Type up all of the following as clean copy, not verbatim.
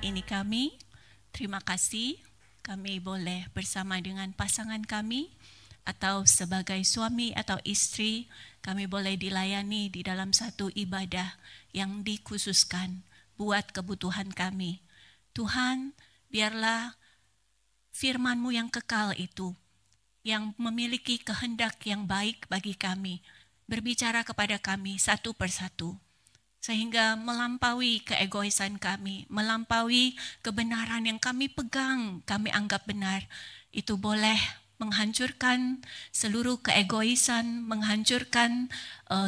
ini kami. Terima kasih kami boleh bersama dengan pasangan kami atau sebagai suami atau istri, kami boleh dilayani di dalam satu ibadah yang dikhususkan buat kebutuhan kami. Tuhan, biarlah firman-Mu yang kekal itu, yang memiliki kehendak yang baik bagi kami, berbicara kepada kami satu persatu, sehingga melampaui keegoisan kami, melampaui kebenaran yang kami pegang, kami anggap benar, itu boleh menghancurkan seluruh keegoisan, menghancurkan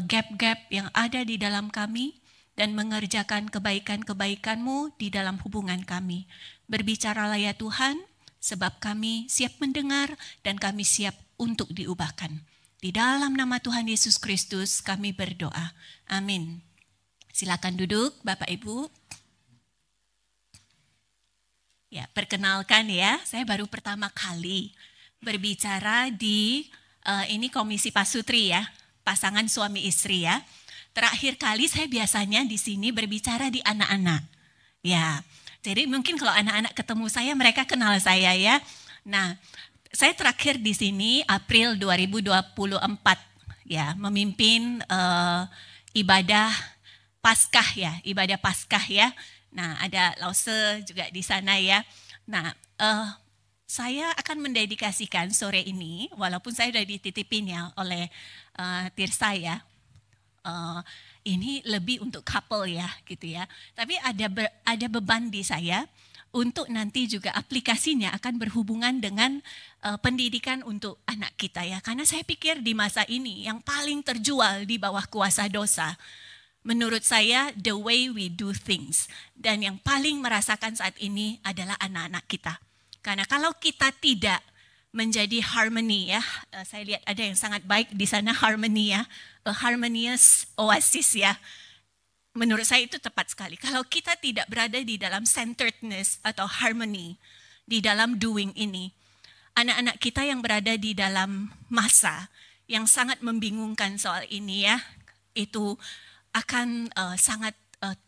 gap-gap yang ada di dalam kami, dan mengerjakan kebaikan-kebaikan-Mu di dalam hubungan kami. Berbicaralah ya Tuhan, sebab kami siap mendengar dan kami siap untuk diubahkan. Di dalam nama Tuhan Yesus Kristus kami berdoa. Amin. Silakan duduk Bapak Ibu. Ya, perkenalkan ya, saya baru pertama kali berbicara di ini Komisi Pasutri ya, pasangan suami istri ya. Terakhir kali saya biasanya di sini berbicara di anak-anak. Ya, jadi mungkin kalau anak-anak ketemu saya, mereka kenal saya ya. Nah, saya terakhir di sini April 2024 ya, memimpin ibadah Paskah ya, ibadah Paskah ya. Nah, ada Lause juga di sana ya. Nah, saya akan mendedikasikan sore ini, walaupun saya sudah dititipin ya oleh Tirsa ya. Ini lebih untuk couple ya, gitu ya. Tapi ada beban di saya untuk nanti juga aplikasinya akan berhubungan dengan pendidikan untuk anak kita ya. Karena saya pikir di masa ini yang paling terjual di bawah kuasa dosa, menurut saya the way we do things. Dan yang paling merasakan saat ini adalah anak-anak kita. Karena kalau kita tidak menjadi harmony ya, saya lihat ada yang sangat baik di sana, harmony ya, a harmonious oasis ya. Menurut saya itu tepat sekali. Kalau kita tidak berada di dalam centeredness atau harmony di dalam doing ini, anak-anak kita yang berada di dalam masa yang sangat membingungkan soal ini ya, itu akan sangat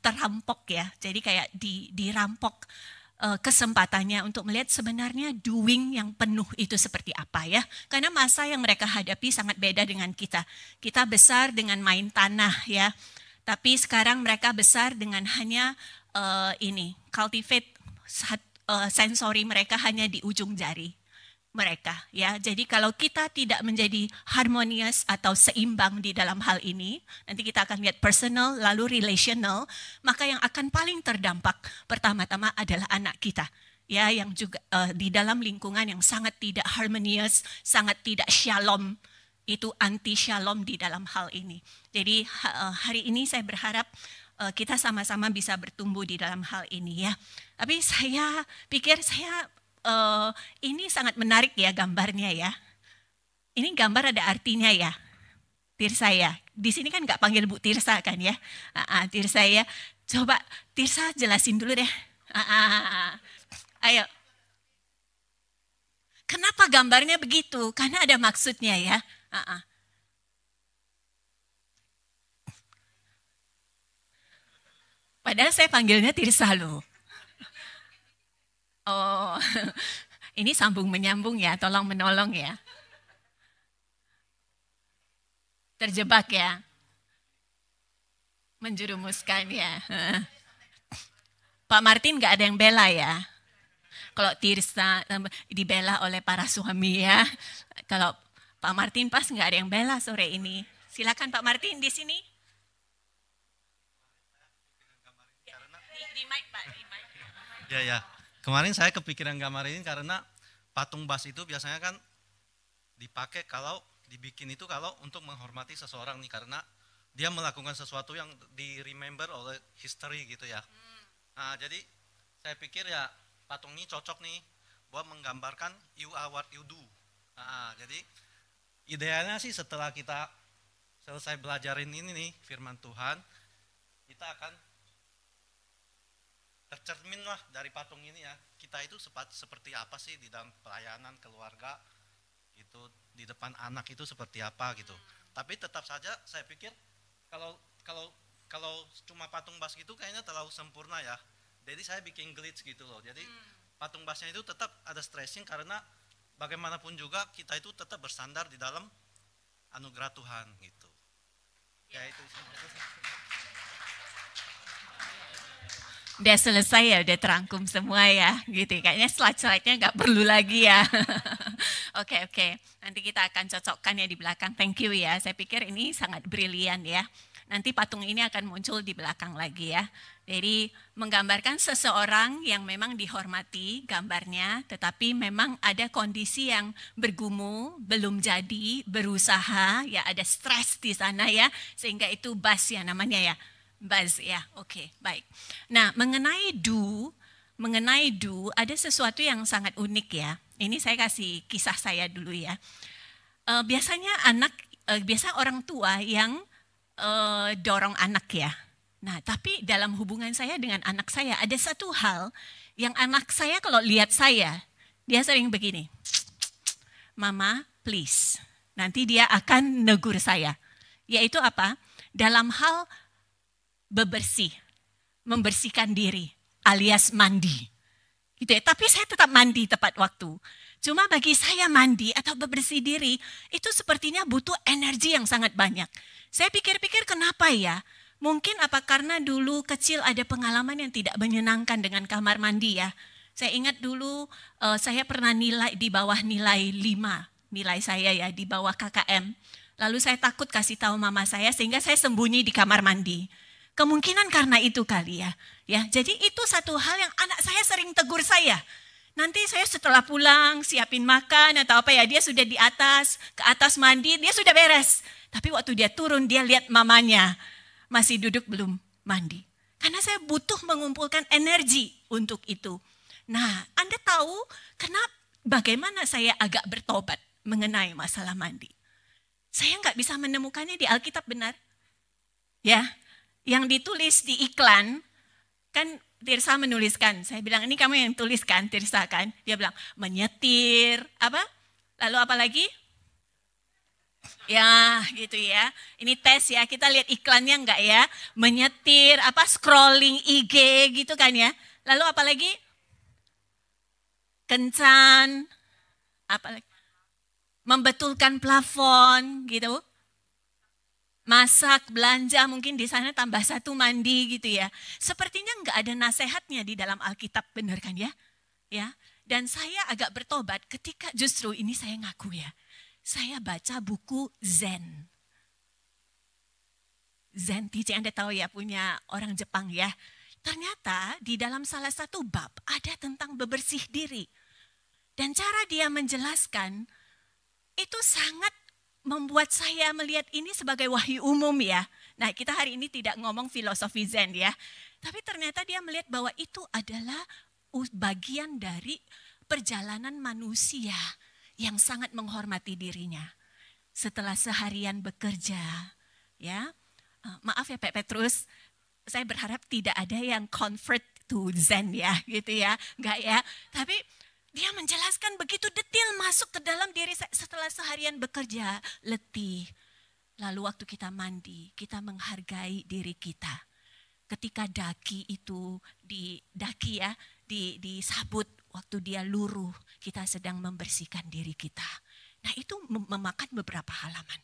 terampok ya. Jadi kayak dirampok kesempatannya untuk melihat sebenarnya doing yang penuh itu seperti apa ya. Karena masa yang mereka hadapi sangat beda dengan kita. Kita besar dengan main tanah ya. Tapi sekarang mereka besar dengan hanya cultivate sensori mereka hanya di ujung jari mereka ya. Jadi kalau kita tidak menjadi harmonious atau seimbang di dalam hal ini, nanti kita akan lihat personal lalu relational, maka yang akan paling terdampak pertama-tama adalah anak kita ya, yang juga di dalam lingkungan yang sangat tidak harmonious, sangat tidak shalom, itu anti shalom di dalam hal ini. Jadi hari ini saya berharap kita sama-sama bisa bertumbuh di dalam hal ini ya. Tapi saya pikir ini sangat menarik ya gambarnya ya. Ini gambar ada artinya ya, Tirsa ya. Di sini kan nggak panggil Bu Tirsa kan ya. Tirsa ya. Coba Tirsa jelasin dulu deh. Ayo. Kenapa gambarnya begitu? Karena ada maksudnya ya. Padahal saya panggilnya Tirsa loh. Oh, ini sambung menyambung ya, tolong menolong ya. Terjebak ya. Menjerumuskan ya. Pak Martin nggak ada yang bela ya. Kalau Tirsa dibela oleh para suami ya. Kalau Pak Martin pas nggak ada yang bela sore ini. Silakan Pak Martin di sini. Di mic Pak, di mic. Ya. Kemarin saya kepikiran gambar ini karena patung bas itu biasanya kan dipakai kalau dibikin itu kalau untuk menghormati seseorang nih, karena dia melakukan sesuatu yang di remember oleh history gitu ya. Nah, jadi saya pikir ya patung ini cocok nih buat menggambarkan you are what you do. Nah, jadi idealnya sih setelah kita selesai belajarin ini nih firman Tuhan, kita akan tercermin lah dari patung ini ya, kita itu seperti apa sih di dalam pelayanan keluarga gitu, di depan anak itu seperti apa gitu. Tapi tetap saja saya pikir kalau cuma patung bas gitu kayaknya terlalu sempurna ya. Jadi saya bikin glitch gitu loh. Jadi patung basnya itu tetap ada stressing karena bagaimanapun juga kita itu tetap bersandar di dalam anugerah Tuhan gitu. Ya itu. Udah selesai ya, udah terangkum semua ya, gitu. Kayaknya slide-slide-nya nggak perlu lagi ya. Oke. Nanti kita akan cocokkan ya di belakang. Thank you ya. Saya pikir ini sangat brilian ya. Nanti patung ini akan muncul di belakang lagi ya. Jadi menggambarkan seseorang yang memang dihormati gambarnya, tetapi memang ada kondisi yang bergumul, belum jadi, berusaha, ya ada stres di sana ya, sehingga itu buzz ya namanya ya. Buzz ya, oke, baik. Nah, mengenai do ada sesuatu yang sangat unik ya. Ini saya kasih kisah saya dulu ya. Biasanya biasa orang tua yang dorong anak ya. Nah, tapi dalam hubungan saya dengan anak saya ada satu hal yang anak saya kalau lihat saya, dia sering begini. Mama, please. Nanti dia akan negur saya. Yaitu apa? Dalam hal bebersih, membersihkan diri, alias mandi. Gitu ya. Tapi saya tetap mandi tepat waktu. Cuma bagi saya mandi atau bebersih diri, itu sepertinya butuh energi yang sangat banyak. Saya pikir-pikir kenapa ya? Mungkin apa karena dulu kecil ada pengalaman yang tidak menyenangkan dengan kamar mandi ya. Saya ingat dulu saya pernah nilai di bawah nilai 5, nilai saya ya di bawah KKM. Lalu saya takut kasih tahu mama saya sehingga saya sembunyi di kamar mandi. Kemungkinan karena itu kali ya. Jadi itu satu hal yang anak saya sering tegur saya. Nanti saya setelah pulang siapin makan atau apa ya, dia sudah di atas, ke atas mandi, dia sudah beres. Tapi waktu dia turun dia lihat mamanya masih duduk belum mandi. Karena saya butuh mengumpulkan energi untuk itu. Nah, Anda tahu bagaimana saya agak bertobat mengenai masalah mandi. Saya nggak bisa menemukannya di Alkitab benar. Ya, yang ditulis di iklan, kan Tirsa menuliskan. Saya bilang, ini kamu yang tuliskan, Tirsa kan. Dia bilang, menyetir, apa? Lalu apa lagi? Ya, gitu ya. Ini tes ya, kita lihat iklannya enggak ya. Menyetir, scrolling IG gitu kan ya. Lalu apa lagi? Kencan, apa lagi? Membetulkan plafon gitu. Masak, belanja, mungkin di sana tambah satu mandi gitu ya. Sepertinya enggak ada nasihatnya di dalam Alkitab, benar kan ya? Ya. Dan saya agak bertobat ketika justru ini saya ngaku ya. Saya baca buku Zen. Zen teaching, Anda tahu ya, punya orang Jepang ya. Ternyata di dalam salah satu bab ada tentang bebersih diri. Dan cara dia menjelaskan itu sangat membuat saya melihat ini sebagai wahyu umum ya. Nah, kita hari ini tidak ngomong filosofi Zen ya. Tapi ternyata dia melihat bahwa itu adalah bagian dari perjalanan manusia yang sangat menghormati dirinya. Setelah seharian bekerja, ya. Maaf ya Pak Petrus, saya berharap tidak ada yang convert to Zen ya, gitu ya. Enggak ya. Tapi dia menjelaskan begitu detail masuk ke dalam diri saya setelah seharian bekerja, letih. Lalu waktu kita mandi, kita menghargai diri kita. Ketika daki itu disabut waktu dia luruh, kita sedang membersihkan diri kita. Nah, itu memakan beberapa halaman.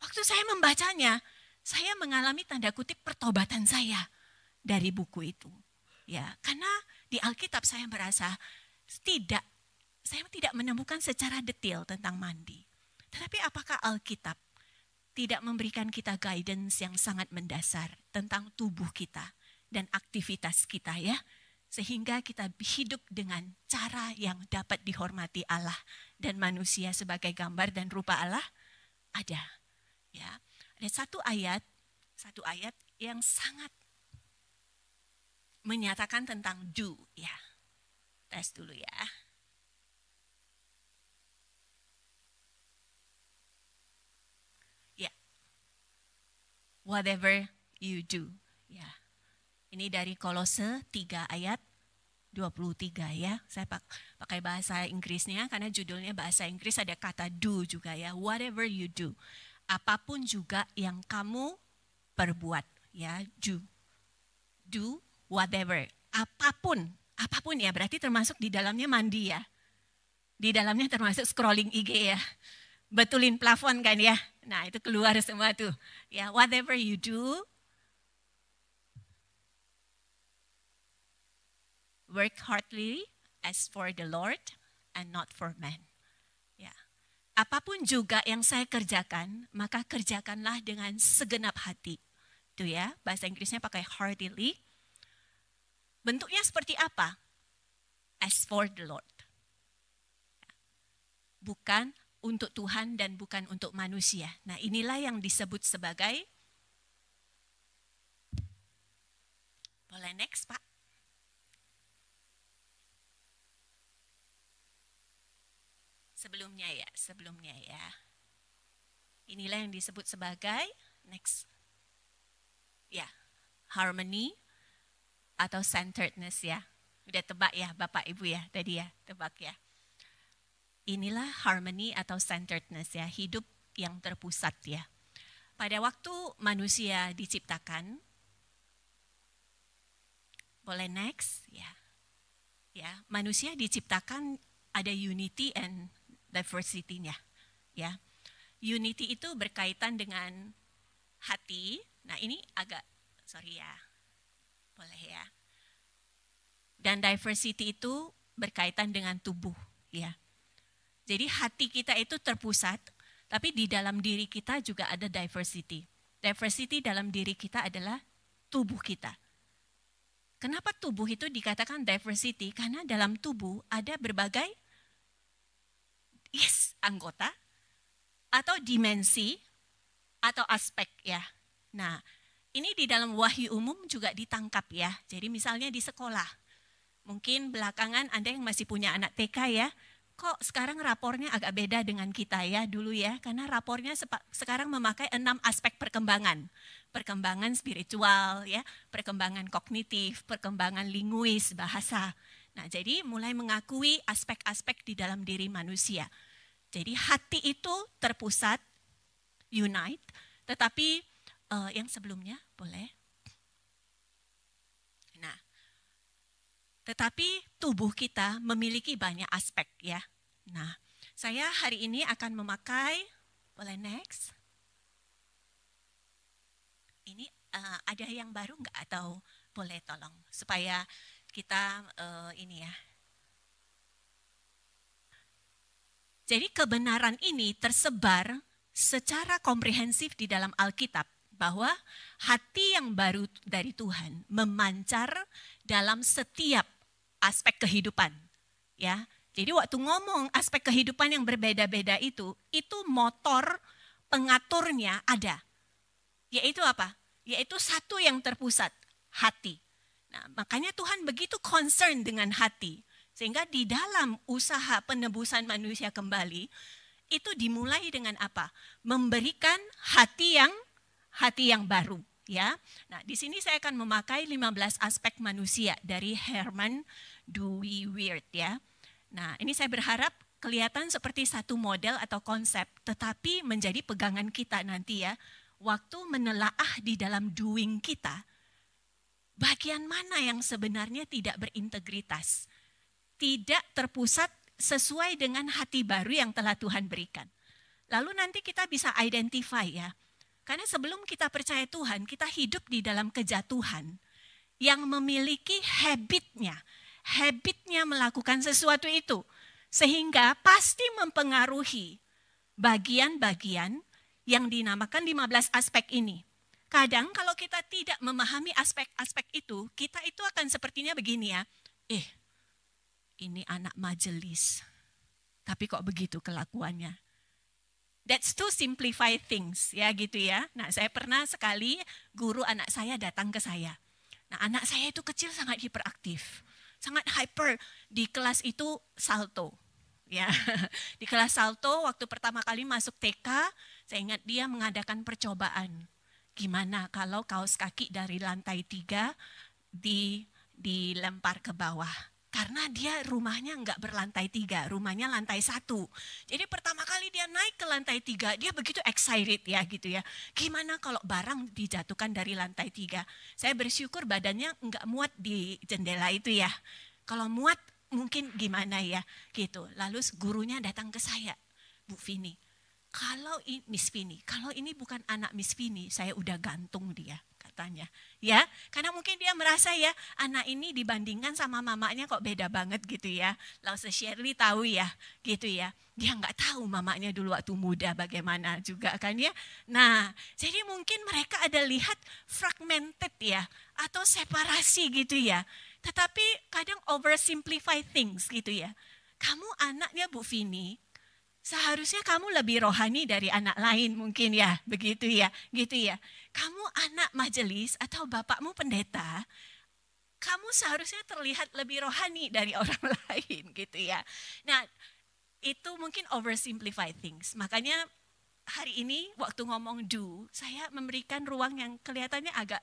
Waktu saya membacanya, saya mengalami tanda kutip pertobatan saya dari buku itu. Ya, karena di Alkitab saya merasa saya tidak menemukan secara detail tentang mandi. Tetapi apakah Alkitab tidak memberikan kita guidance yang sangat mendasar tentang tubuh kita dan aktivitas kita ya? Sehingga kita hidup dengan cara yang dapat dihormati Allah dan manusia sebagai gambar dan rupa Allah? Ada. Ya. Ada satu ayat yang sangat menyatakan tentang do ya. Tes dulu ya. Ya. Whatever you do. Ya. Ini dari Kolose 3 ayat 23 ya. Saya pakai bahasa Inggrisnya karena judulnya bahasa Inggris, ada kata do juga ya. Whatever you do. Apapun juga yang kamu perbuat ya. Do whatever. apapun ya, berarti termasuk di dalamnya mandi ya. Di dalamnya termasuk scrolling IG ya. Betulin plafon kan ya. Nah, itu keluar semua tuh. Ya, whatever you do, work heartily as for the Lord and not for man. Ya. Apapun juga yang saya kerjakan, maka kerjakanlah dengan segenap hati. Itu ya, bahasa Inggrisnya pakai heartily. Bentuknya seperti apa? As for the Lord. Bukan untuk Tuhan dan bukan untuk manusia. Nah, inilah yang disebut sebagai, boleh next Pak? Sebelumnya ya. Inilah yang disebut sebagai, next. Ya, harmony atau centeredness ya. Udah tebak ya Bapak Ibu ya tadi ya, tebak ya. Inilah harmony atau centeredness ya, hidup yang terpusat ya. Pada waktu manusia diciptakan, boleh next ya. Ya, manusia diciptakan ada unity and diversity-nya ya. Unity itu berkaitan dengan hati. Nah, ini agak sorry ya. Boleh ya. Dan diversity itu berkaitan dengan tubuh ya. Jadi hati kita itu terpusat, tapi di dalam diri kita juga ada diversity. Diversity dalam diri kita adalah tubuh kita. Kenapa tubuh itu dikatakan diversity? Karena dalam tubuh ada berbagai anggota atau dimensi atau aspek ya. Nah, ini di dalam wahyu umum juga ditangkap ya. Jadi misalnya di sekolah, mungkin belakangan Anda yang masih punya anak TK ya, kok sekarang rapornya agak beda dengan kita ya dulu ya. Karena rapornya sekarang memakai 6 aspek perkembangan. Perkembangan spiritual ya, perkembangan kognitif, perkembangan linguis, bahasa. Nah, jadi mulai mengakui aspek-aspek di dalam diri manusia. Jadi hati itu terpusat, unite, tetapi yang sebelumnya boleh. Nah, tetapi tubuh kita memiliki banyak aspek ya. Nah, saya hari ini akan memakai, boleh next. Ini ada yang baru nggak atau boleh tolong supaya kita ini ya. Jadi kebenaran ini tersebar secara komprehensif di dalam Alkitab bahwa hati yang baru dari Tuhan memancar dalam setiap aspek kehidupan. Ya, jadi waktu ngomong aspek kehidupan yang berbeda-beda itu motor pengaturnya ada. Yaitu apa? Yaitu satu yang terpusat, hati. Nah, makanya Tuhan begitu concern dengan hati. Sehingga di dalam usaha penebusan manusia kembali, itu dimulai dengan apa? Memberikan hati yang baru. Ya. Nah, di sini saya akan memakai 15 aspek manusia dari Herman Dooyeweerd ya. Nah, ini saya berharap kelihatan seperti satu model atau konsep, tetapi menjadi pegangan kita nanti ya. Waktu menelaah di dalam doing kita, bagian mana yang sebenarnya tidak berintegritas, tidak terpusat sesuai dengan hati baru yang telah Tuhan berikan. Lalu nanti kita bisa identify ya. Karena sebelum kita percaya Tuhan, kita hidup di dalam kejatuhan yang memiliki habitnya melakukan sesuatu itu. Sehingga pasti mempengaruhi bagian-bagian yang dinamakan 15 aspek ini. Kadang kalau kita tidak memahami aspek-aspek itu, kita itu akan sepertinya begini ya. Ini anak majelis, tapi kok begitu kelakuannya. That's to simplify things, ya gitu ya. Nah, saya pernah sekali guru anak saya datang ke saya. Nah, anak saya itu kecil sangat hiperaktif, sangat hyper. Di kelas itu salto, ya. Di kelas salto waktu pertama kali masuk TK, saya ingat dia mengadakan percobaan. Gimana kalau kaos kaki dari lantai 3 dilempar ke bawah? Karena dia rumahnya nggak berlantai 3, rumahnya lantai 1. Jadi pertama kali dia naik ke lantai 3, dia begitu excited ya gitu ya. Gimana kalau barang dijatuhkan dari lantai 3? Saya bersyukur badannya nggak muat di jendela itu ya. Kalau muat mungkin gimana ya gitu. Lalu gurunya datang ke saya, Bu Vini. Miss Vini, kalau ini bukan anak Miss Vini, saya udah gantung dia, katanya. Ya, karena mungkin dia merasa ya, anak ini dibandingkan sama mamanya kok beda banget gitu ya. Lalu Shirley tahu ya, gitu ya. Dia nggak tahu mamanya dulu waktu muda bagaimana juga kan ya. Nah, jadi mungkin mereka ada lihat fragmented ya, atau separasi gitu ya. Tetapi kadang oversimplify things gitu ya. Kamu anaknya Bu Vini, seharusnya kamu lebih rohani dari anak lain mungkin ya, begitu ya, gitu ya. Kamu anak majelis atau bapakmu pendeta, kamu seharusnya terlihat lebih rohani dari orang lain gitu ya. Nah, itu mungkin oversimplify things. Makanya hari ini waktu ngomong do, saya memberikan ruang yang kelihatannya agak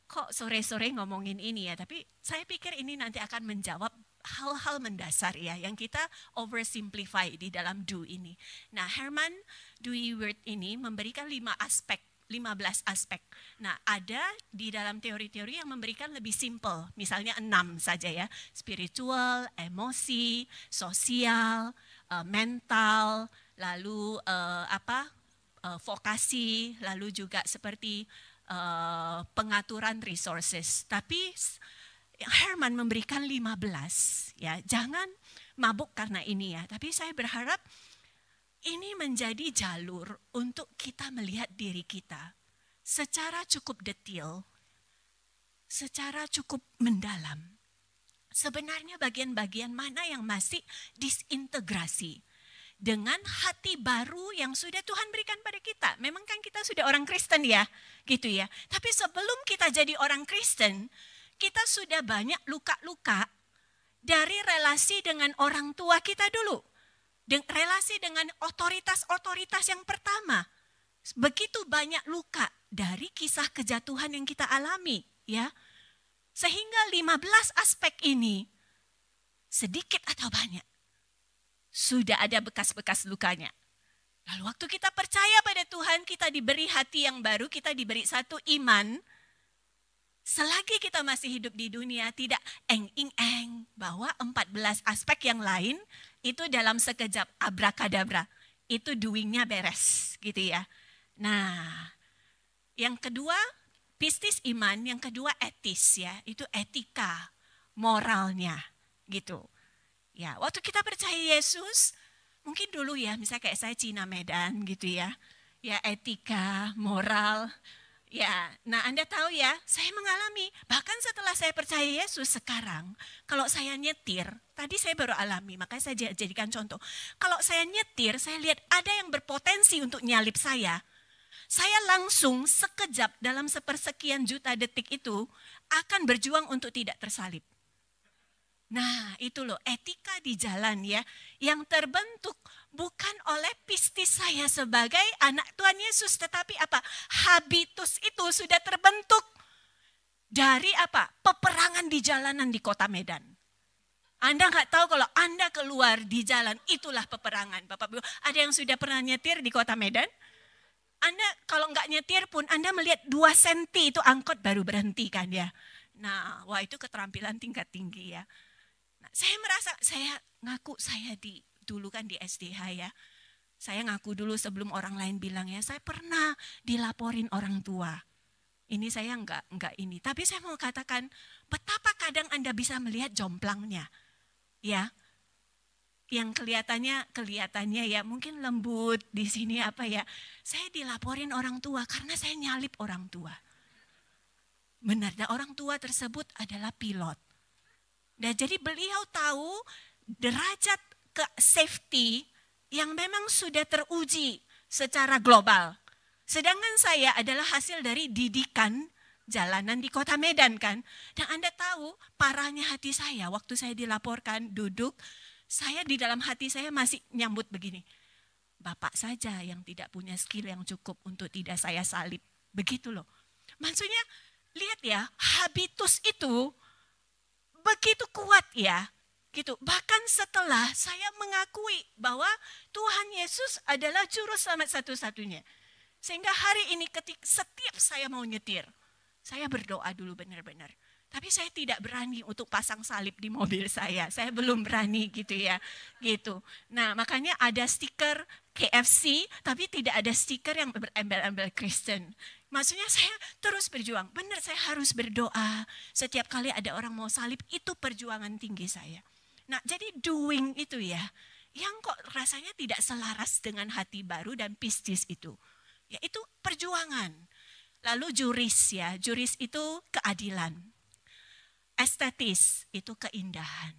kok sore-sore ngomongin ini ya, tapi saya pikir ini nanti akan menjawab hal-hal mendasar ya yang kita oversimplify di dalam do ini. Nah, Herman Dewey Word ini memberikan 15 aspek. Nah, ada di dalam teori-teori yang memberikan lebih simple, misalnya 6 saja ya. Spiritual, emosi, sosial, mental, lalu vokasi, lalu juga seperti pengaturan resources. Tapi Herman memberikan 15 ya. Jangan mabuk karena ini ya, tapi saya berharap ini menjadi jalur untuk kita melihat diri kita secara cukup detail, secara cukup mendalam. Sebenarnya bagian-bagian mana yang masih disintegrasi dengan hati baru yang sudah Tuhan berikan pada kita. Memang kan kita sudah orang Kristen ya, gitu ya. Tapi sebelum kita jadi orang Kristen, kita sudah banyak luka-luka dari relasi dengan orang tua kita dulu. Relasi dengan otoritas-otoritas yang pertama. Begitu banyak luka dari kisah kejatuhan yang kita alami. Ya. Sehingga 15 aspek ini, sedikit atau banyak, sudah ada bekas-bekas lukanya. Lalu waktu kita percaya pada Tuhan, kita diberi hati yang baru, kita diberi satu iman. Selagi kita masih hidup di dunia, tidak eng-ing-eng bahwa 14 aspek yang lain itu dalam sekejap abrakadabra. Itu doingnya beres gitu ya. Nah, yang kedua pistis iman, yang kedua etis ya. Itu etika, moralnya gitu. Ya, waktu kita percaya Yesus, mungkin dulu ya, misalnya kayak saya Cina Medan gitu ya. Ya etika, moral. Ya, nah Anda tahu ya, saya mengalami, bahkan setelah saya percaya Yesus sekarang, kalau saya nyetir, tadi saya baru alami, makanya saya jadikan contoh. Kalau saya nyetir, saya lihat ada yang berpotensi untuk nyalip saya langsung sekejap dalam sepersekian juta detik itu akan berjuang untuk tidak tersalib. Nah itu loh etika di jalan ya, yang terbentuk bukan oleh pistis saya sebagai anak Tuhan Yesus, tetapi apa? Habitus itu sudah terbentuk dari apa? Peperangan di jalanan di kota Medan. Anda nggak tahu kalau Anda keluar di jalan, itulah peperangan. Bapak Ibu, ada yang sudah pernah nyetir di kota Medan? Anda kalau nggak nyetir pun, Anda melihat 2 senti itu angkot baru berhenti kan ya. Nah, wah itu keterampilan tingkat tinggi ya. Nah, saya merasa, saya ngaku saya dulu kan di SDH ya. Saya ngaku dulu sebelum orang lain bilang ya, saya pernah dilaporin orang tua. Ini saya enggak ini. Tapi saya mau katakan, betapa kadang Anda bisa melihat jomplangnya. Ya, yang kelihatannya ya mungkin lembut di sini apa ya. Saya dilaporin orang tua karena saya nyalip orang tua. Benar, dan orang tua tersebut adalah pilot. Dan jadi beliau tahu derajat ke safety yang memang sudah teruji secara global. Sedangkan saya adalah hasil dari didikan jalanan di kota Medan kan. Dan Anda tahu parahnya hati saya waktu saya dilaporkan duduk, saya di dalam hati saya masih nyambut begini. Bapak saja yang tidak punya skill yang cukup untuk tidak saya salib. Begitu loh. Maksudnya lihat ya, habitus itu begitu kuat ya. Gitu. Bahkan setelah saya mengakui bahwa Tuhan Yesus adalah juru selamat satu-satunya. Sehingga hari ini setiap saya mau nyetir, saya berdoa dulu benar-benar. Tapi saya tidak berani untuk pasang salib di mobil saya. Saya belum berani gitu ya. Gitu. Nah, makanya ada stiker KFC, tapi tidak ada stiker yang berembel-embel Kristen. Maksudnya saya terus berjuang. Benar, saya harus berdoa. Setiap kali ada orang mau salib, itu perjuangan tinggi saya. Nah, jadi doing itu ya, yang kok rasanya tidak selaras dengan hati baru dan pistis itu. Ya, itu perjuangan. Lalu juris ya, juris itu keadilan. Estetis itu keindahan.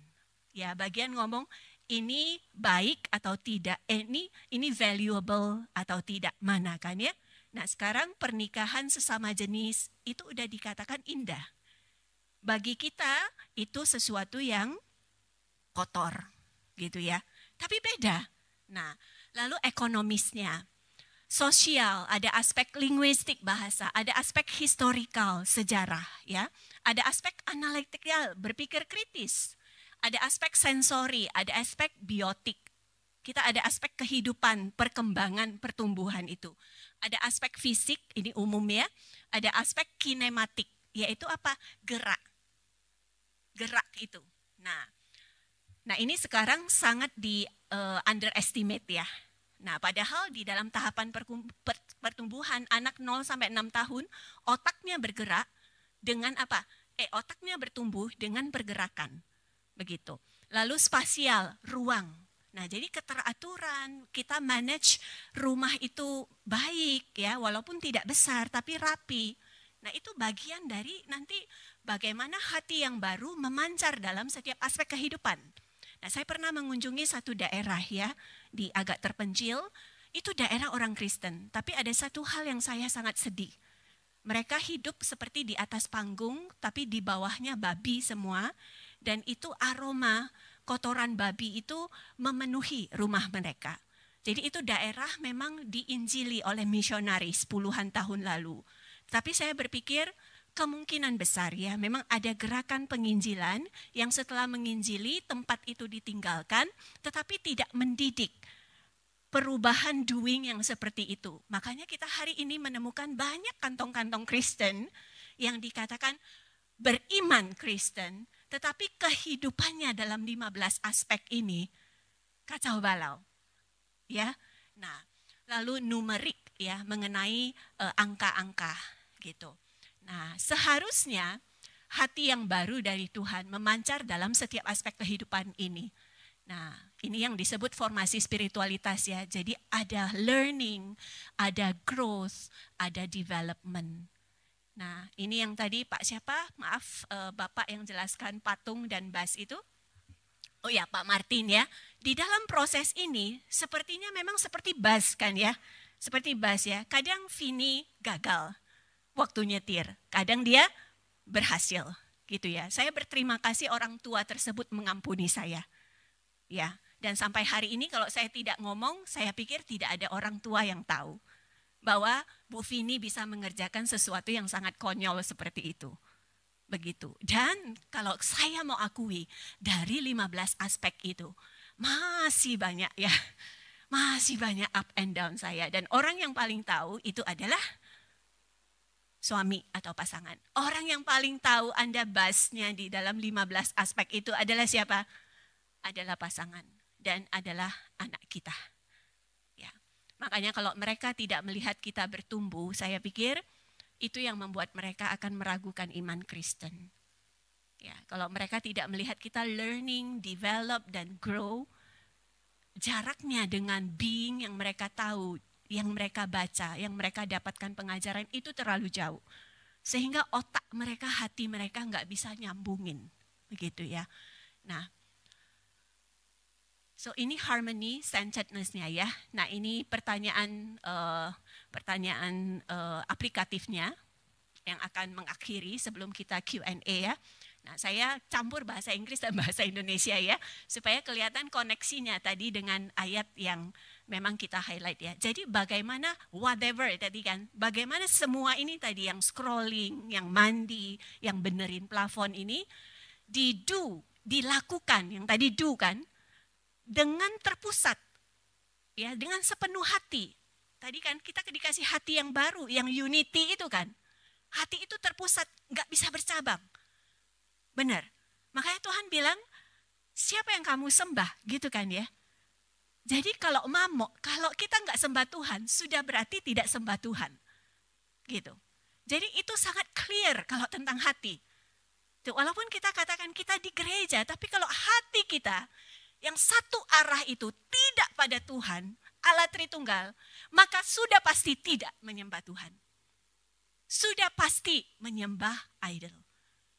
Ya, bagian ngomong ini baik atau tidak, ini valuable atau tidak, mana kan ya. Nah, sekarang pernikahan sesama jenis itu udah dikatakan indah. Bagi kita itu sesuatu yang kotor gitu ya. Tapi beda. Nah, lalu ekonomisnya. Sosial, ada aspek linguistik bahasa, ada aspek historikal, sejarah ya. Ada aspek analitikal, berpikir kritis. Ada aspek sensori, ada aspek biotik. Kita ada aspek kehidupan, perkembangan, pertumbuhan itu. Ada aspek fisik, ini umum ya. Ada aspek kinematik, yaitu apa? Gerak. Gerak itu. Nah ini sekarang sangat di underestimate ya. Nah, padahal di dalam tahapan pertumbuhan anak 0 sampai 6 tahun, otaknya bergerak dengan apa? Otaknya bertumbuh dengan pergerakan. Begitu. Lalu spasial, ruang. Nah, jadi keteraturan, kita manage rumah itu baik ya, walaupun tidak besar tapi rapi. Nah, itu bagian dari nanti bagaimana hati yang baru memancar dalam setiap aspek kehidupan. Nah, saya pernah mengunjungi satu daerah ya, di agak terpencil, itu daerah orang Kristen. Tapi ada satu hal yang saya sangat sedih. Mereka hidup seperti di atas panggung, tapi di bawahnya babi semua. Dan itu aroma kotoran babi itu memenuhi rumah mereka. Jadi itu daerah memang diinjili oleh misionaris puluhan tahun lalu. Tapi saya berpikir, kemungkinan besar ya, memang ada gerakan penginjilan yang setelah menginjili tempat itu ditinggalkan, tetapi tidak mendidik perubahan doing yang seperti itu. Makanya kita hari ini menemukan banyak kantong-kantong Kristen yang dikatakan beriman Kristen, tetapi kehidupannya dalam 15 aspek ini kacau balau. Ya. Nah, lalu numerik ya, mengenai angka-angka gitu. Nah, seharusnya hati yang baru dari Tuhan memancar dalam setiap aspek kehidupan ini. Nah, ini yang disebut formasi spiritualitas ya. Jadi ada learning, ada growth, ada development. Nah, ini yang tadi Pak siapa? Maaf, Bapak yang jelaskan patung dan bas itu. Oh ya, Pak Martin ya. Di dalam proses ini sepertinya memang seperti bas kan ya. Seperti bas ya. Kadang Vini gagal waktu nyetir, kadang dia berhasil gitu ya. Saya berterima kasih orang tua tersebut mengampuni saya. Ya, dan sampai hari ini kalau saya tidak ngomong, saya pikir tidak ada orang tua yang tahu bahwa Bu Vini bisa mengerjakan sesuatu yang sangat konyol seperti itu. Begitu. Dan kalau saya mau akui, dari 15 aspek itu masih banyak ya. Masih banyak up and down saya. Dan orang yang paling tahu itu adalah suami atau pasangan. Orang yang paling tahu Anda basnya di dalam 15 aspek itu adalah siapa? Adalah pasangan dan adalah anak kita. Ya. Makanya kalau mereka tidak melihat kita bertumbuh, saya pikir itu yang membuat mereka akan meragukan iman Kristen. Ya, kalau mereka tidak melihat kita learning, develop dan grow, jaraknya dengan being yang mereka tahu, yang mereka baca, yang mereka dapatkan pengajaran itu terlalu jauh. Sehingga otak mereka, hati mereka nggak bisa nyambungin. Begitu ya. Nah, so ini harmony centeredness-nya ya. Nah ini pertanyaan aplikatifnya yang akan mengakhiri sebelum kita Q&A ya. Nah saya campur bahasa Inggris dan bahasa Indonesia ya. Supaya kelihatan koneksinya tadi dengan ayat yang memang kita highlight ya. Jadi bagaimana whatever tadi kan, bagaimana semua ini tadi yang scrolling, yang mandi, yang benerin plafon ini, di do dilakukan, yang tadi do kan, dengan terpusat, ya, dengan sepenuh hati. Tadi kan kita dikasih hati yang baru, yang unity itu kan. Hati itu terpusat, nggak bisa bercabang. Benar. Makanya Tuhan bilang, siapa yang kamu sembah, gitu kan ya. Jadi kalau kalau kita nggak sembah Tuhan, sudah berarti tidak sembah Tuhan. Gitu. Jadi itu sangat clear kalau tentang hati. Tuh, walaupun kita katakan kita di gereja, tapi kalau hati kita yang satu arah itu tidak pada Tuhan, Allah Tritunggal, maka sudah pasti tidak menyembah Tuhan. Sudah pasti menyembah idol.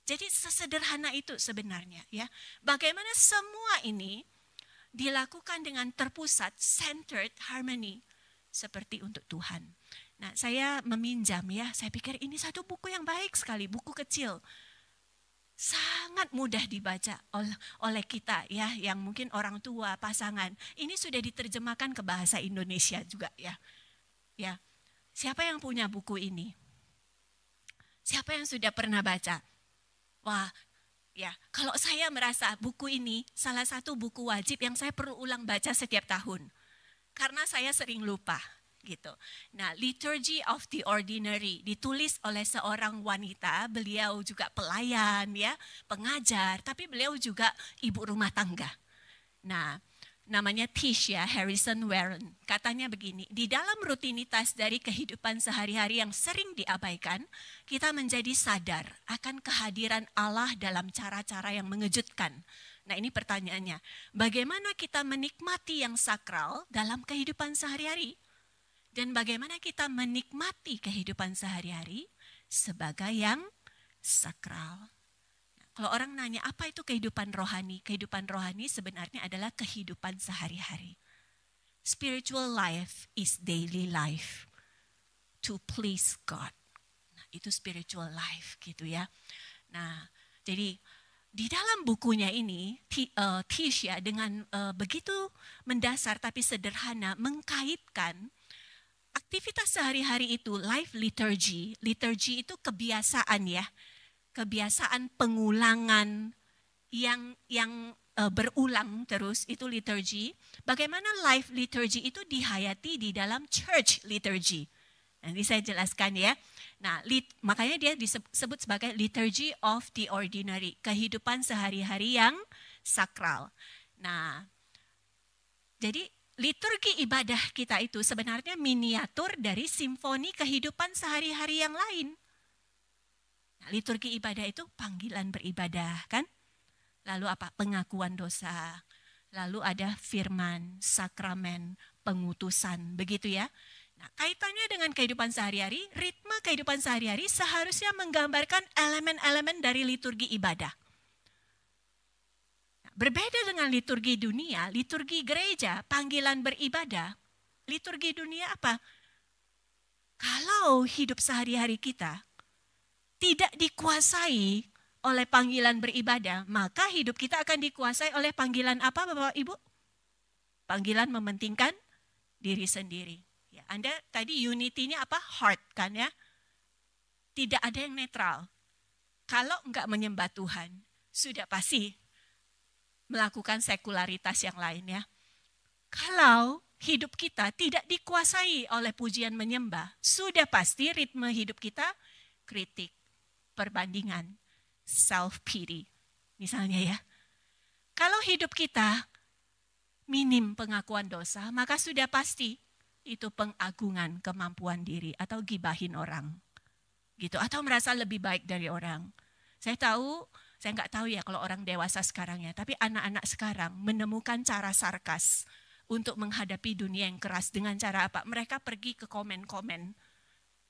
Jadi sesederhana itu sebenarnya, ya. Bagaimana semua ini dilakukan dengan terpusat, centered harmony seperti untuk Tuhan. Nah, saya meminjam, ya, saya pikir ini satu buku yang baik sekali, buku kecil. Sangat mudah dibaca oleh kita, ya, yang mungkin orang tua, pasangan. Ini sudah diterjemahkan ke bahasa Indonesia juga, ya. Ya. Siapa yang punya buku ini? Siapa yang sudah pernah baca? Wah, ya, kalau saya merasa buku ini salah satu buku wajib yang saya perlu ulang baca setiap tahun. Karena saya sering lupa. Gitu. Nah, Liturgy of the Ordinary ditulis oleh seorang wanita, beliau juga pelayan, ya, pengajar, tapi beliau juga ibu rumah tangga. Nah, namanya Tisha Harrison Warren. Katanya begini, di dalam rutinitas dari kehidupan sehari-hari yang sering diabaikan, kita menjadi sadar akan kehadiran Allah dalam cara-cara yang mengejutkan. Nah, ini pertanyaannya, bagaimana kita menikmati yang sakral dalam kehidupan sehari-hari? Dan bagaimana kita menikmati kehidupan sehari-hari sebagai yang sakral. Nah, kalau orang nanya apa itu kehidupan rohani? Kehidupan rohani sebenarnya adalah kehidupan sehari-hari. Spiritual life is daily life to please God. Nah, itu spiritual life gitu ya. Nah, jadi di dalam bukunya ini, Tisha dengan begitu mendasar tapi sederhana mengkaitkan aktivitas sehari-hari itu, life liturgy. Liturgy itu kebiasaan, ya. Kebiasaan pengulangan yang berulang terus, itu liturgy. Bagaimana life liturgy itu dihayati di dalam church liturgy. Nanti saya jelaskan, ya. Nah, makanya dia disebut sebagai liturgy of the ordinary. Kehidupan sehari-hari yang sakral. Nah, jadi liturgi ibadah kita itu sebenarnya miniatur dari simfoni kehidupan sehari-hari yang lain. Nah, liturgi ibadah itu panggilan beribadah, kan? Lalu apa? Pengakuan dosa. Lalu ada firman, sakramen, pengutusan, begitu ya. Nah, kaitannya dengan kehidupan sehari-hari, ritme kehidupan sehari-hari seharusnya menggambarkan elemen-elemen dari liturgi ibadah. Berbeda dengan liturgi dunia, liturgi gereja, panggilan beribadah. Liturgi dunia apa? Kalau hidup sehari-hari kita tidak dikuasai oleh panggilan beribadah, maka hidup kita akan dikuasai oleh panggilan apa, Bapak Ibu? Panggilan mementingkan diri sendiri. Ya, Anda tadi unity-nya apa? Heart kan ya? Tidak ada yang netral. Kalau enggak menyembah Tuhan, sudah pasti melakukan sekularitas yang lain ya. Kalau hidup kita tidak dikuasai oleh pujian menyembah, sudah pasti ritme hidup kita kritik, perbandingan, self-pity. Misalnya ya, kalau hidup kita minim pengakuan dosa, maka sudah pasti itu pengagungan kemampuan diri atau gibahin orang. Gitu, atau merasa lebih baik dari orang. Saya nggak tahu ya kalau orang dewasa sekarang ya, tapi anak-anak sekarang menemukan cara sarkas untuk menghadapi dunia yang keras dengan cara apa? Mereka pergi ke komen-komen,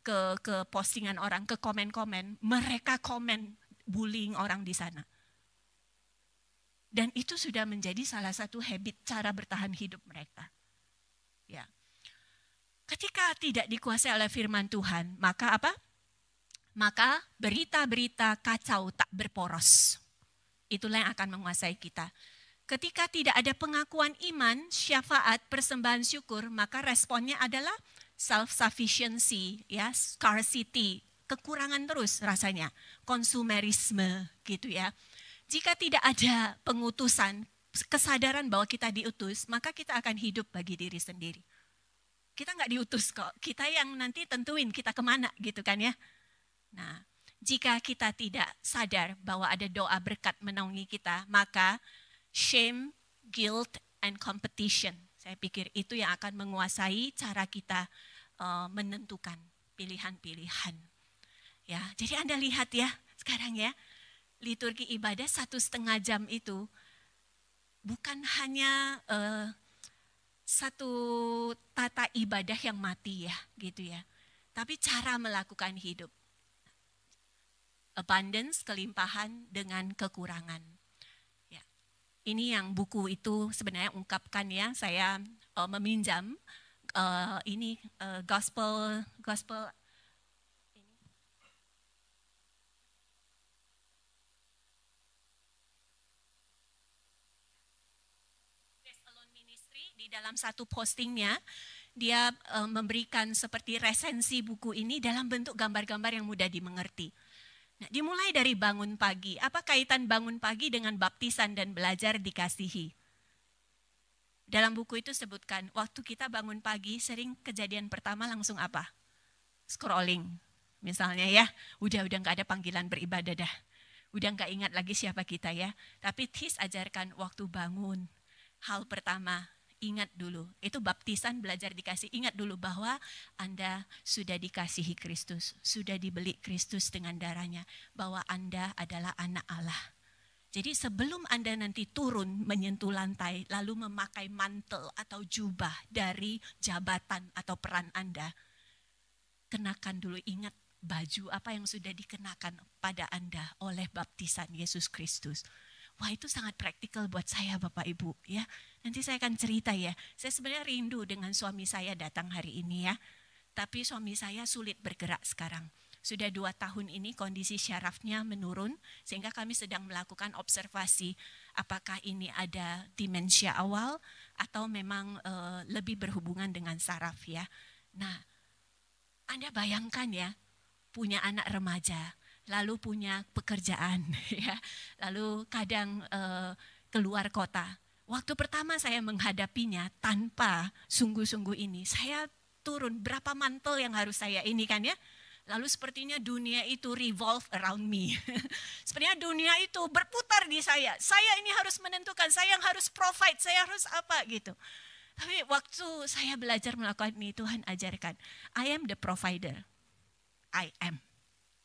ke postingan orang, ke komen-komen, mereka komen bullying orang di sana. Dan itu sudah menjadi salah satu habit cara bertahan hidup mereka. Ya. Ketika tidak dikuasai oleh firman Tuhan, maka apa? Maka berita-berita kacau tak berporos. Itulah yang akan menguasai kita. Ketika tidak ada pengakuan iman, syafaat, persembahan syukur, maka responnya adalah self-sufficiency, ya, scarcity, kekurangan terus rasanya, konsumerisme gitu ya. Jika tidak ada pengutusan, kesadaran bahwa kita diutus, maka kita akan hidup bagi diri sendiri. Kita nggak diutus kok, kita yang nanti tentuin kita kemana gitu kan ya. Nah, jika kita tidak sadar bahwa ada doa berkat menaungi kita, maka shame, guilt, and competition, saya pikir itu yang akan menguasai cara kita menentukan pilihan-pilihan. Ya, jadi Anda lihat ya sekarang ya, liturgi ibadah 1,5 jam itu bukan hanya satu tata ibadah yang mati ya, gitu ya. Tapi cara melakukan hidup. Abundance, kelimpahan dengan kekurangan. Ya. Ini yang buku itu sebenarnya ungkapkan ya, saya meminjam ini gospel di dalam satu postingnya, dia memberikan seperti resensi buku ini dalam bentuk gambar-gambar yang mudah dimengerti. Nah, dimulai dari bangun pagi. Apa kaitan bangun pagi dengan baptisan dan belajar dikasihi? Dalam buku itu sebutkan, waktu kita bangun pagi sering kejadian pertama langsung apa? Scrolling. Misalnya ya, udah nggak ada panggilan beribadah dah. Udah nggak ingat lagi siapa kita ya. Tapi Tis ajarkan waktu bangun. Hal pertama, ingat dulu, itu baptisan belajar dikasih. Ingat dulu bahwa Anda sudah dikasihi Kristus, sudah dibeli Kristus dengan darahnya, bahwa Anda adalah anak Allah. Jadi sebelum Anda nanti turun menyentuh lantai, lalu memakai mantel atau jubah dari jabatan atau peran Anda, kenakan dulu, ingat baju apa yang sudah dikenakan pada Anda oleh baptisan Yesus Kristus. Wah, itu sangat praktikal buat saya Bapak Ibu ya. Nanti saya akan cerita ya. Saya sebenarnya rindu dengan suami saya datang hari ini ya. Tapi suami saya sulit bergerak sekarang. Sudah 2 tahun ini kondisi syarafnya menurun. Sehingga kami sedang melakukan observasi. Apakah ini ada demensia awal atau memang lebih berhubungan dengan saraf ya. Nah, Anda bayangkan ya, punya anak remaja, lalu punya pekerjaan, ya, lalu kadang keluar kota. Waktu pertama saya menghadapinya tanpa sungguh-sungguh ini, saya turun berapa mantel yang harus saya ini kan ya. Lalu sepertinya dunia itu revolve around me. Sepertinya dunia itu berputar di saya. Saya ini harus menentukan, saya yang harus provide, saya harus apa gitu. Tapi waktu saya belajar melakukan ini, Tuhan ajarkan, I am the provider. I am.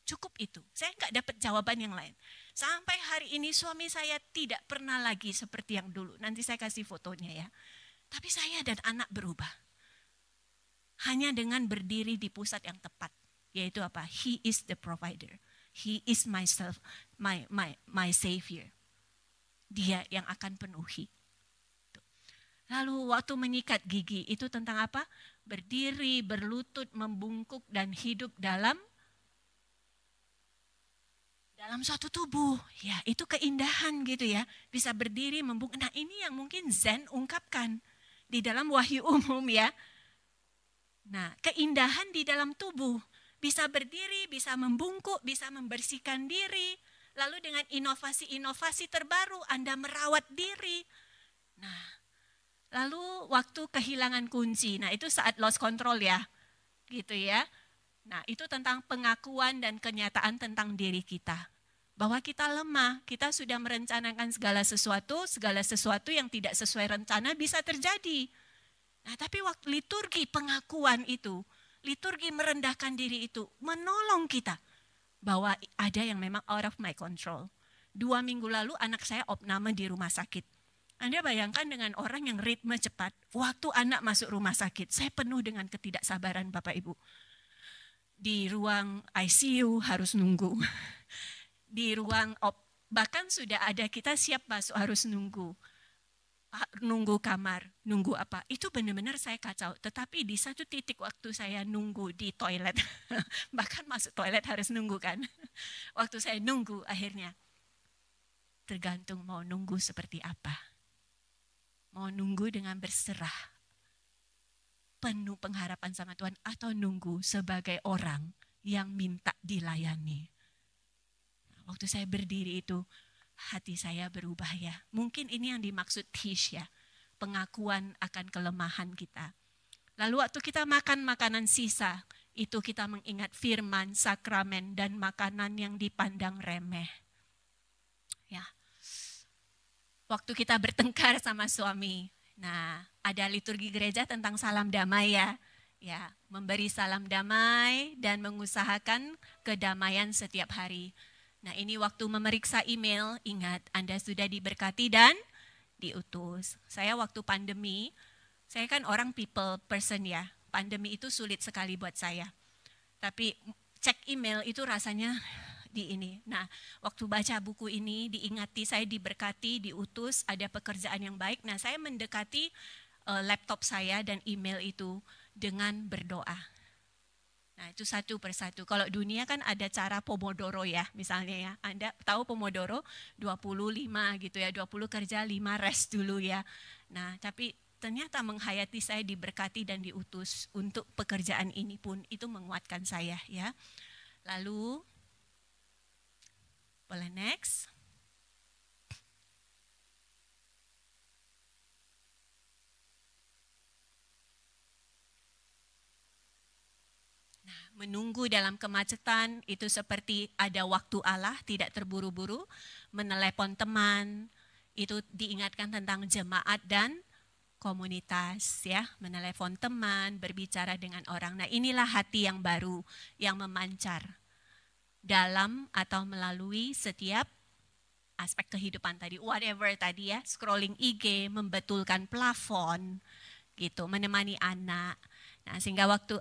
Cukup itu, saya nggak dapat jawaban yang lain. Sampai hari ini suami saya tidak pernah lagi seperti yang dulu. Nanti saya kasih fotonya ya. Tapi saya dan anak berubah. Hanya dengan berdiri di pusat yang tepat. Yaitu apa? He is the provider. He is myself, my savior. Dia yang akan penuhi. Lalu waktu menyikat gigi itu tentang apa? Berdiri, berlutut, membungkuk dan hidup dalam suatu tubuh, ya itu keindahan gitu ya, bisa berdiri membungkuk. Nah ini yang mungkin Zen ungkapkan di dalam Wahyu Umum ya. Nah keindahan di dalam tubuh, bisa berdiri, bisa membungkuk, bisa membersihkan diri. Lalu dengan inovasi-inovasi terbaru Anda merawat diri. Nah lalu waktu kehilangan kunci, nah itu saat lost control ya, gitu ya. Nah itu tentang pengakuan dan kenyataan tentang diri kita. Bahwa kita lemah, kita sudah merencanakan segala sesuatu yang tidak sesuai rencana bisa terjadi. Nah, tapi waktu liturgi pengakuan itu, liturgi merendahkan diri itu, menolong kita. Bahwa ada yang memang out of my control. 2 minggu lalu anak saya opname di rumah sakit. Anda bayangkan dengan orang yang ritme cepat, waktu anak masuk rumah sakit, saya penuh dengan ketidaksabaran Bapak Ibu. Di ruang ICU harus nunggu. Di ruang bahkan sudah ada kita siap masuk harus nunggu kamar, nunggu apa. Itu benar-benar saya kacau. Tetapi di satu titik waktu saya nunggu di toilet, bahkan masuk toilet harus nunggu kan. Waktu saya nunggu akhirnya, tergantung mau nunggu seperti apa. Mau nunggu dengan berserah, penuh pengharapan sama Tuhan, atau nunggu sebagai orang yang minta dilayani. Waktu saya berdiri itu, hati saya berubah ya. Mungkin ini yang dimaksud tish ya, pengakuan akan kelemahan kita. Lalu waktu kita makan makanan sisa, itu kita mengingat firman, sakramen, dan makanan yang dipandang remeh. Ya. Waktu kita bertengkar sama suami, nah ada liturgi gereja tentang salam damai ya. Ya, memberi salam damai dan mengusahakan kedamaian setiap hari. Nah ini waktu memeriksa email, ingat Anda sudah diberkati dan diutus. Saya waktu pandemi, saya kan orang people person ya, pandemi itu sulit sekali buat saya. Tapi cek email itu rasanya di ini. Nah waktu baca buku ini diingati saya diberkati, diutus, ada pekerjaan yang baik. Nah saya mendekati laptop saya dan email itu dengan berdoa. Nah itu satu persatu. Kalau dunia kan ada cara Pomodoro ya, misalnya ya. Anda tahu Pomodoro 25 gitu ya, 20 kerja, 5 rest dulu ya. Nah tapi ternyata menghayati saya diberkati dan diutus untuk pekerjaan ini pun itu menguatkan saya ya. Lalu, boleh next. Menunggu dalam kemacetan itu seperti ada waktu Allah, tidak terburu-buru, menelepon teman, itu diingatkan tentang jemaat dan komunitas ya, menelepon teman, berbicara dengan orang. Nah inilah hati yang baru yang memancar dalam atau melalui setiap aspek kehidupan tadi, whatever tadi ya, scrolling IG, membetulkan plafon, gitu, menemani anak. Nah, sehingga waktu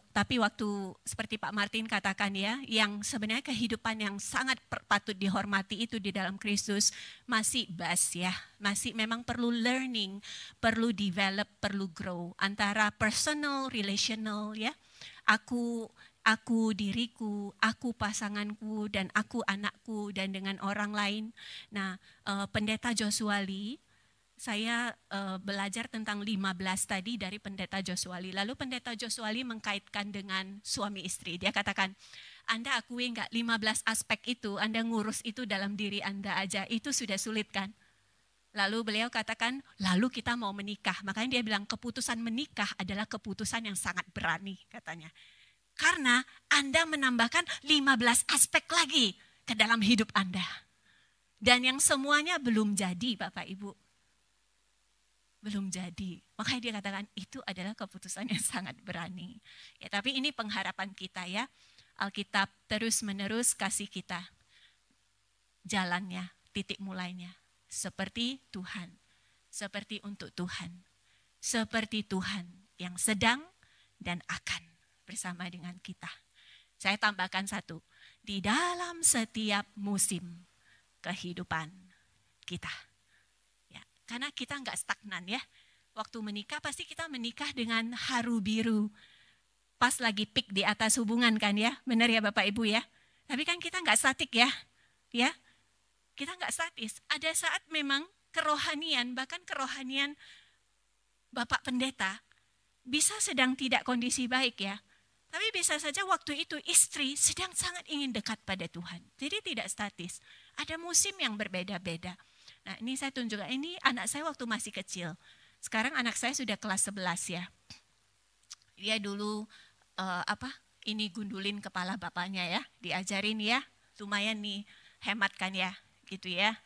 seperti Pak Martin katakan ya, yang sebenarnya kehidupan yang sangat patut dihormati itu di dalam Kristus masih ya, masih memang perlu learning, perlu develop, perlu grow antara personal, relational ya, aku diriku, aku pasanganku, dan aku anakku, dan dengan orang lain. Nah, Pendeta Joshua Lee, saya belajar tentang 15 tadi dari Pendeta Joshua Lee. Lalu Pendeta Joshua Lee mengkaitkan dengan suami istri. Dia katakan, Anda akui enggak 15 aspek itu, Anda ngurus itu dalam diri Anda aja, itu sudah sulit kan? Lalu beliau katakan, lalu kita mau menikah. Makanya dia bilang keputusan menikah adalah keputusan yang sangat berani katanya. Karena Anda menambahkan 15 aspek lagi ke dalam hidup Anda. Dan yang semuanya belum jadi Bapak Ibu. Belum jadi. Makanya dia katakan itu adalah keputusan yang sangat berani. Ya, tapi ini pengharapan kita ya. Alkitab terus-menerus kasih kita jalannya, titik mulainya. Seperti Tuhan. Seperti untuk Tuhan. Seperti Tuhan yang sedang dan akan bersama dengan kita. Saya tambahkan satu. Di dalam setiap musim kehidupan kita. Karena kita enggak stagnan ya. Waktu menikah pasti kita menikah dengan haru biru. Pas lagi peak di atas hubungan kan ya. Benar ya Bapak Ibu ya. Tapi kan kita enggak statik ya. Ya. Kita enggak statis. Ada saat memang kerohanian, bahkan kerohanian Bapak Pendeta bisa sedang tidak kondisi baik ya. Tapi bisa saja waktu itu istri sedang sangat ingin dekat pada Tuhan. Jadi tidak statis. Ada musim yang berbeda-beda. Nah ini saya tunjukkan, ini anak saya waktu masih kecil. Sekarang anak saya sudah kelas 11 ya. Dia dulu ini gundulin kepala bapaknya ya. Diajarin ya, lumayan nih hemat kan ya, gitu ya.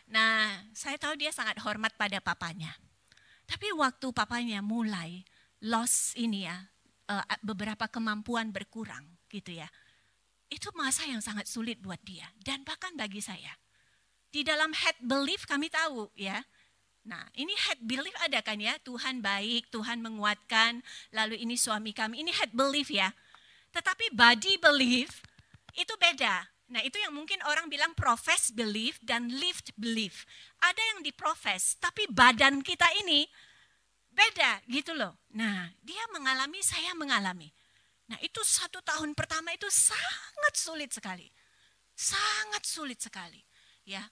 Nah saya tahu dia sangat hormat pada papanya. Tapi waktu papanya mulai loss ini ya, beberapa kemampuan berkurang gitu ya. Itu masa yang sangat sulit buat dia dan bahkan bagi saya. Di dalam head belief kami tahu ya. Nah ini head belief ada kan ya. Tuhan baik, Tuhan menguatkan. Lalu ini suami kami, ini head belief ya. Tetapi body belief itu beda. Nah itu yang mungkin orang bilang profess belief dan lived belief. Ada yang diprofes tapi badan kita ini beda gitu loh. Nah dia mengalami, saya mengalami. Nah itu 1 tahun pertama itu sangat sulit sekali. Sangat sulit sekali. Ya,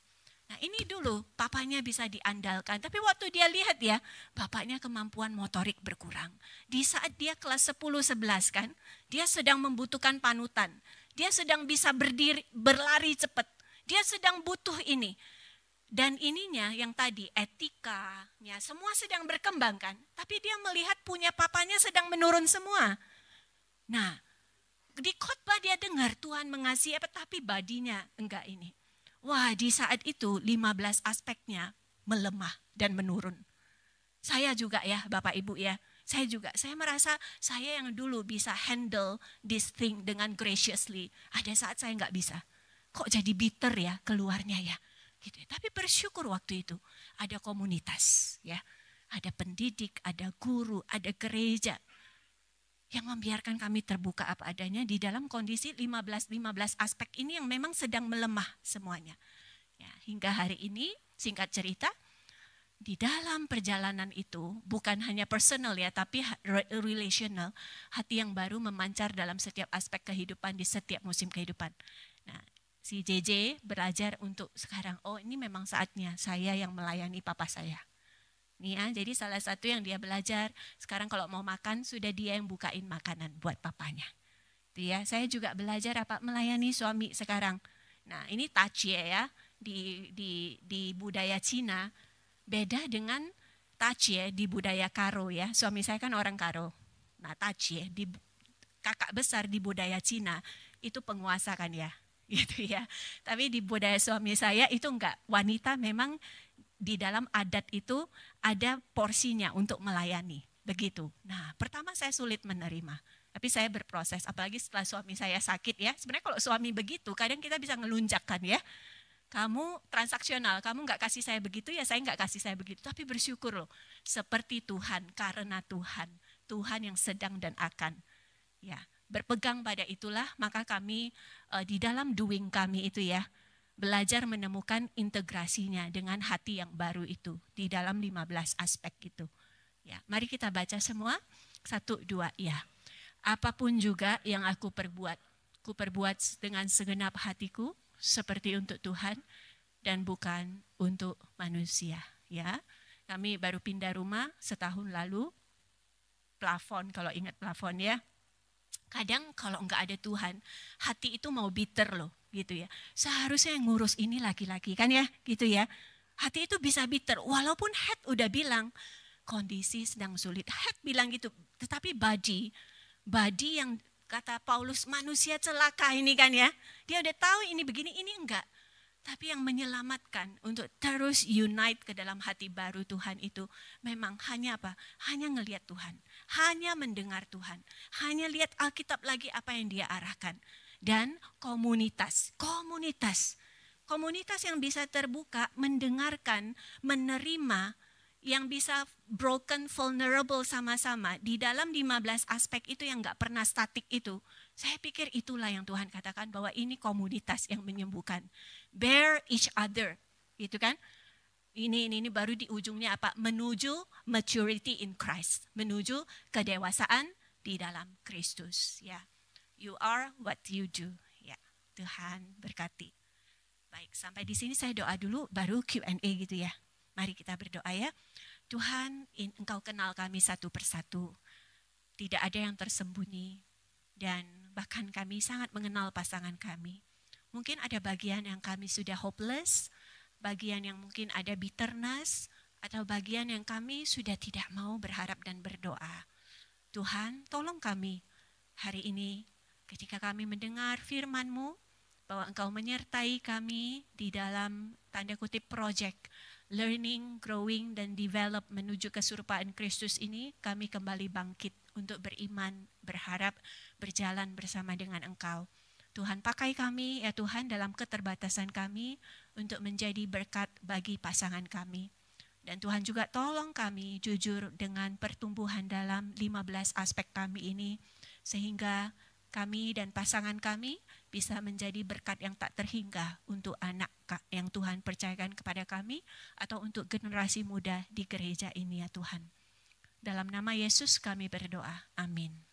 nah ini dulu papanya bisa diandalkan. Tapi waktu dia lihat ya, bapaknya kemampuan motorik berkurang. Di saat dia kelas 10-11 kan, dia sedang membutuhkan panutan. Dia sedang bisa berdiri, berlari cepat. Dia sedang butuh ini. Dan ininya yang tadi etikanya semua sedang berkembang kan. Tapi dia melihat punya papanya sedang menurun semua. Nah, di khotbah dia dengar Tuhan mengasihi tapi badinya enggak ini. Wah, di saat itu 15 aspeknya melemah dan menurun. Saya juga ya Bapak Ibu ya. Saya merasa saya yang dulu bisa handle this thing dengan graciously. Ada saat saya enggak bisa. Kok jadi bitter ya keluarnya ya. Gitu. Tapi bersyukur waktu itu ada komunitas ya, ada pendidik, ada guru, ada gereja yang membiarkan kami terbuka apa adanya di dalam kondisi 15 aspek ini yang memang sedang melemah semuanya. Ya, hingga hari ini singkat cerita di dalam perjalanan itu bukan hanya personal ya tapi relational, hati yang baru memancar dalam setiap aspek kehidupan di setiap musim kehidupan. Nah, si JJ belajar untuk sekarang, oh ini memang saatnya saya yang melayani papa saya. Nih ya, jadi salah satu yang dia belajar, sekarang kalau mau makan sudah dia yang bukain makanan buat papanya. Itu ya, saya juga belajar melayani suami sekarang. Nah ini tacie ya, di budaya Cina beda dengan tacie di budaya Karo ya. Suami saya kan orang Karo. Nah tacie, kakak besar di budaya Cina itu penguasa kan ya. Gitu ya. Tapi di budaya suami saya itu enggak, wanita memang di dalam adat itu ada porsinya untuk melayani, begitu. Nah, pertama saya sulit menerima, tapi saya berproses, apalagi setelah suami saya sakit ya. Sebenarnya kalau suami begitu, kadang kita bisa ngelunjakkan ya. Kamu transaksional, kamu enggak kasih saya begitu ya, saya enggak kasih saya begitu. Tapi bersyukur loh, seperti Tuhan, karena Tuhan yang sedang dan akan, ya. Berpegang pada itulah, maka kami di dalam doing kami itu ya, belajar menemukan integrasinya dengan hati yang baru itu, di dalam 15 aspek itu. Ya, mari kita baca semua, 1, 2, ya. Apapun juga yang aku perbuat dengan segenap hatiku, seperti untuk Tuhan, dan bukan untuk manusia. Ya, kami baru pindah rumah setahun lalu, plafon, kalau ingat plafon ya. Kadang kalau enggak ada Tuhan, hati itu mau bitter loh, gitu ya. Seharusnya yang ngurus ini laki-laki kan ya, gitu ya. Hati itu bisa bitter, walaupun head udah bilang kondisi sedang sulit. Head bilang gitu, tetapi body yang kata Paulus manusia celaka ini kan ya. Dia udah tahu ini begini, ini enggak. Tapi yang menyelamatkan untuk terus unite ke dalam hati baru Tuhan itu memang hanya apa? Hanya ngelihat Tuhan, hanya mendengar Tuhan, hanya lihat Alkitab lagi apa yang dia arahkan. Dan komunitas yang bisa terbuka, mendengarkan, menerima, yang bisa broken, vulnerable sama-sama di dalam 15 aspek itu yang gak pernah statik itu. Saya pikir itulah yang Tuhan katakan bahwa ini komunitas yang menyembuhkan. Bear each other, gitu kan? Ini baru di ujungnya apa? Menuju maturity in Christ, menuju kedewasaan di dalam Kristus. Ya, you are what you do. Ya, Tuhan berkati. Baik, sampai di sini saya doa dulu, baru Q&A gitu ya. Mari kita berdoa ya. Tuhan, Engkau kenal kami satu persatu. Tidak ada yang tersembunyi. Dan bahkan kami sangat mengenal pasangan kami. Mungkin ada bagian yang kami sudah hopeless, bagian yang mungkin ada bitterness, atau bagian yang kami sudah tidak mau berharap dan berdoa. Tuhan, tolong kami hari ini ketika kami mendengar firman-Mu, bahwa Engkau menyertai kami di dalam tanda kutip project, learning, growing, dan develop menuju keserupaan Kristus ini, kami kembali bangkit untuk beriman, berharap, berjalan bersama dengan Engkau. Tuhan, pakai kami ya Tuhan dalam keterbatasan kami untuk menjadi berkat bagi pasangan kami. Dan Tuhan juga tolong kami jujur dengan pertumbuhan dalam 15 aspek kami ini, sehingga kami dan pasangan kami bisa menjadi berkat yang tak terhingga untuk anak yang Tuhan percayakan kepada kami, atau untuk generasi muda di gereja ini ya Tuhan. Dalam nama Yesus kami berdoa, amin.